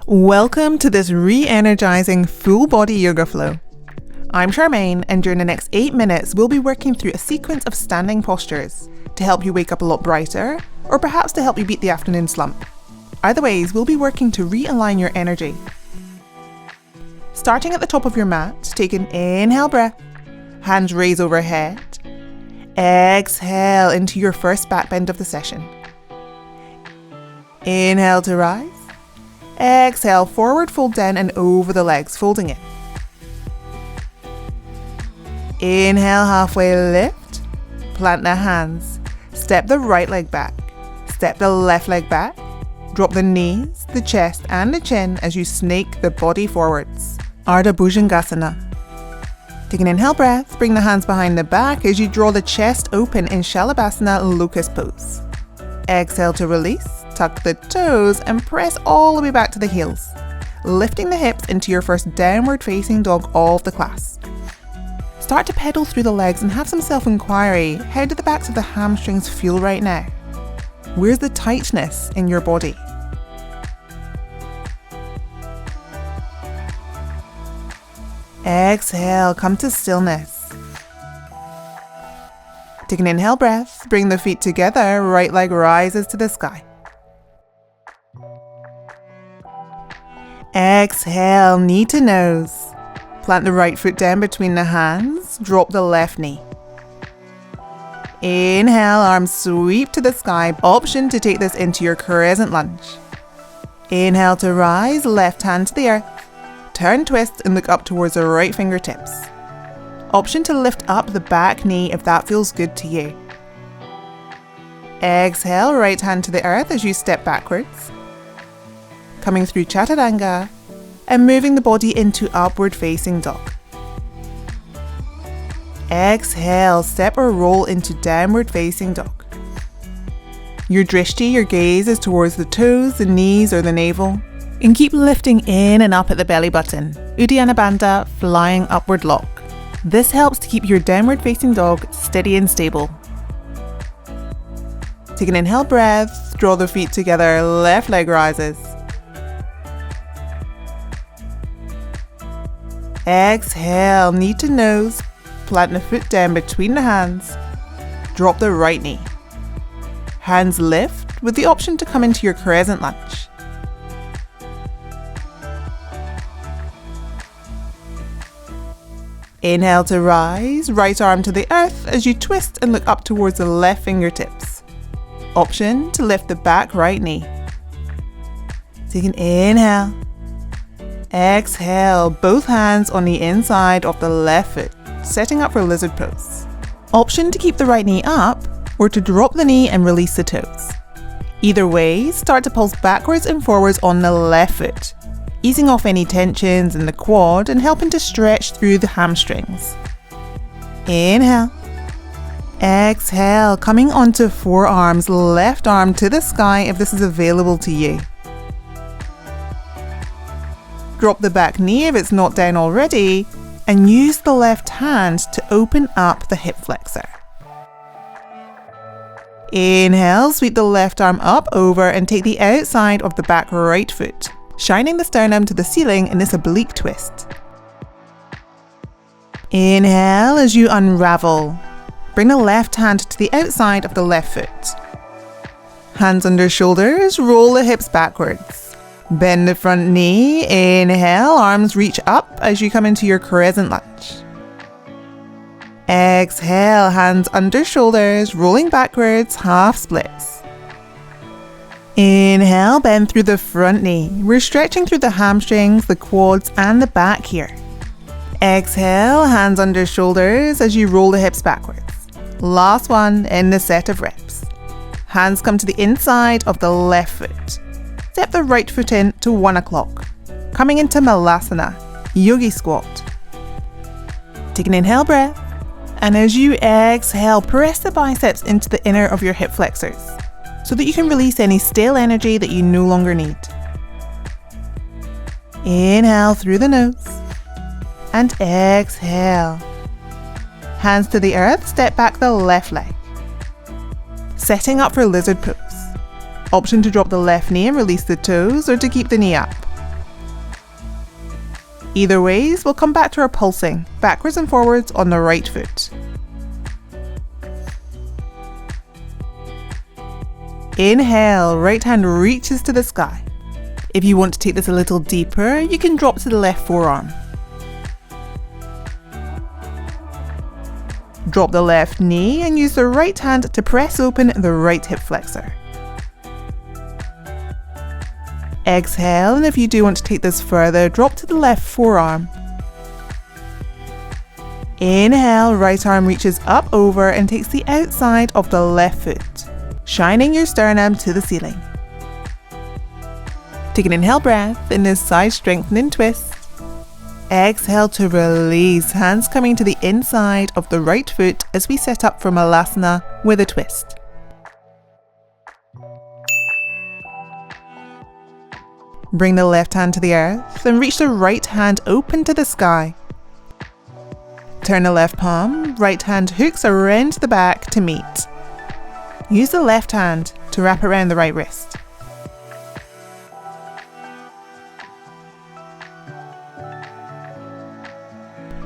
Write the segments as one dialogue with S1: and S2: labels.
S1: Welcome to this re-energizing full body yoga flow. I'm Charmaine, and during the next 8 minutes, we'll be working through a sequence of standing postures to help you wake up a lot brighter, or perhaps to help you beat the afternoon slump. Either ways, we'll be working to realign your energy. Starting at the top of your mat, take an inhale breath, hands raise overhead. Exhale into your first back bend of the session. Inhale to rise. Exhale, forward fold down and over the legs, folding in. Inhale, halfway lift. Plant the hands. Step the right leg back. Step the left leg back. Drop the knees, the chest and the chin as you snake the body forwards. Ardha Bhujangasana. Take an inhale breath, bring the hands behind the back as you draw the chest open in Shalabhasana locust pose. Exhale to release. Tuck the toes and press all the way back to the heels, lifting the hips into your first downward facing dog of the class. Start to pedal through the legs and have some self-inquiry. How do the backs of the hamstrings feel right now? Where's the tightness in your body? Exhale, come to stillness. Take an inhale breath, bring the feet together, right leg rises to the sky. Exhale, knee to nose. Plant the right foot down between the hands, drop the left knee. Inhale, arms sweep to the sky, option to take this into your crescent lunge. Inhale to rise, left hand to the earth. Turn, twist and look up towards the right fingertips. Option to lift up the back knee if that feels good to you. Exhale, right hand to the earth as you step backwards. Coming through Chaturanga and moving the body into upward facing dog. Exhale, step or roll into downward facing dog. Your drishti, your gaze is towards the toes, the knees or the navel, and keep lifting in and up at the belly button. Uddiyana Bandha, flying upward lock. This helps to keep your downward facing dog steady and stable. Take an inhale breath, draw the feet together, left leg rises. Exhale, knee to nose, plant the foot down between the hands, drop the right knee. Hands lift with the option to come into your crescent lunge. Inhale to rise, right arm to the earth as you twist and look up towards the left fingertips. Option to lift the back right knee. Take an inhale. Exhale, both hands on the inside of the left foot, setting up for lizard pose. Option to keep the right knee up or to drop the knee and release the toes. Either way, start to pulse backwards and forwards on the left foot, easing off any tensions in the quad and helping to stretch through the hamstrings. Inhale. Exhale, coming onto forearms, left arm to the sky if this is available to you. Drop the back knee if it's not down already, and use the left hand to open up the hip flexor. Inhale, sweep the left arm up over and take the outside of the back right foot, shining the sternum to the ceiling in this oblique twist. Inhale as you unravel. Bring the left hand to the outside of the left foot. Hands under shoulders, roll the hips backwards. Bend the front knee, inhale, arms reach up as you come into your crescent lunge. Exhale, hands under shoulders, rolling backwards, half splits. Inhale, bend through the front knee. We're stretching through the hamstrings, the quads and the back here. Exhale, hands under shoulders as you roll the hips backwards. Last one in the set of reps. Hands come to the inside of the left foot. Step the right foot in to 1 o'clock. Coming into Malasana, yogi squat. Take an inhale breath, and as you exhale, press the biceps into the inner of your hip flexors so that you can release any stale energy that you no longer need. Inhale through the nose and exhale. Hands to the earth, step back the left leg. Setting up for lizard pose. Option to drop the left knee and release the toes, or to keep the knee up. Either ways, we'll come back to our pulsing, backwards and forwards on the right foot. Inhale, right hand reaches to the sky. If you want to take this a little deeper, you can drop to the left forearm. Drop the left knee and use the right hand to press open the right hip flexor. Exhale, and if you do want to take this further, drop to the left forearm. Inhale, right arm reaches up over and takes the outside of the left foot, shining your sternum to the ceiling. Take an inhale breath in this side strengthening twist. Exhale to release, hands coming to the inside of the right foot as we set up for Malasana with a twist. Bring the left hand to the earth and reach the right hand open to the sky. Turn the left palm, right hand hooks around the back to meet. Use the left hand to wrap around the right wrist.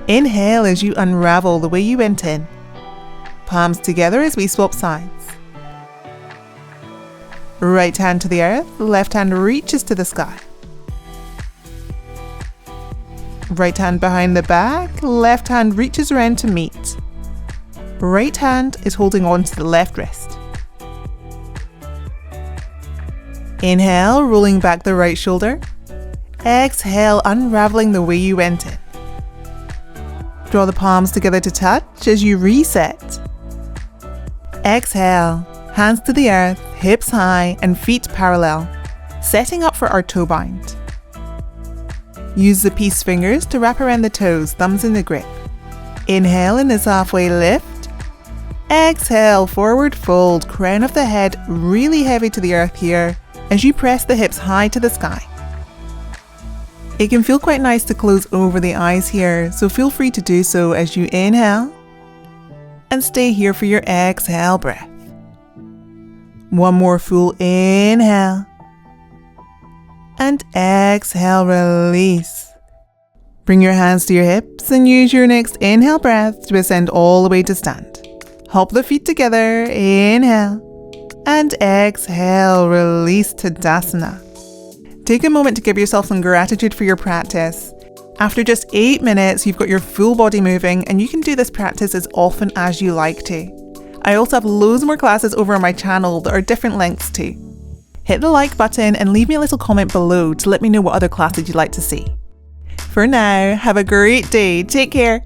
S1: Inhale as you unravel the way you went in. Palms together as we swap sides. Right hand to the earth, left hand reaches to the sky. Right hand behind the back, left hand reaches around to meet. Right hand is holding on to the left wrist. Inhale, rolling back the right shoulder. Exhale, unraveling the way you went in. Draw the palms together to touch as you reset. Exhale, hands to the earth, hips high and feet parallel, setting up for our toe bind. Use the peace fingers to wrap around the toes, thumbs in the grip. Inhale in this halfway lift. Exhale, forward fold, crown of the head really heavy to the earth here as you press the hips high to the sky. It can feel quite nice to close over the eyes here, so feel free to do so as you inhale and stay here for your exhale breath. One more full inhale and exhale, release. Bring your hands to your hips and use your next inhale breath to ascend all the way to stand. Hop the feet together, inhale and exhale, release to Tadasana. Take a moment to give yourself some gratitude for your practice. After just 8 minutes, you've got your full body moving and you can do this practice as often as you like to. I also have loads more classes over on my channel that are different lengths too. Hit the like button and leave me a little comment below to let me know what other classes you'd like to see. For now, have a great day. Take care.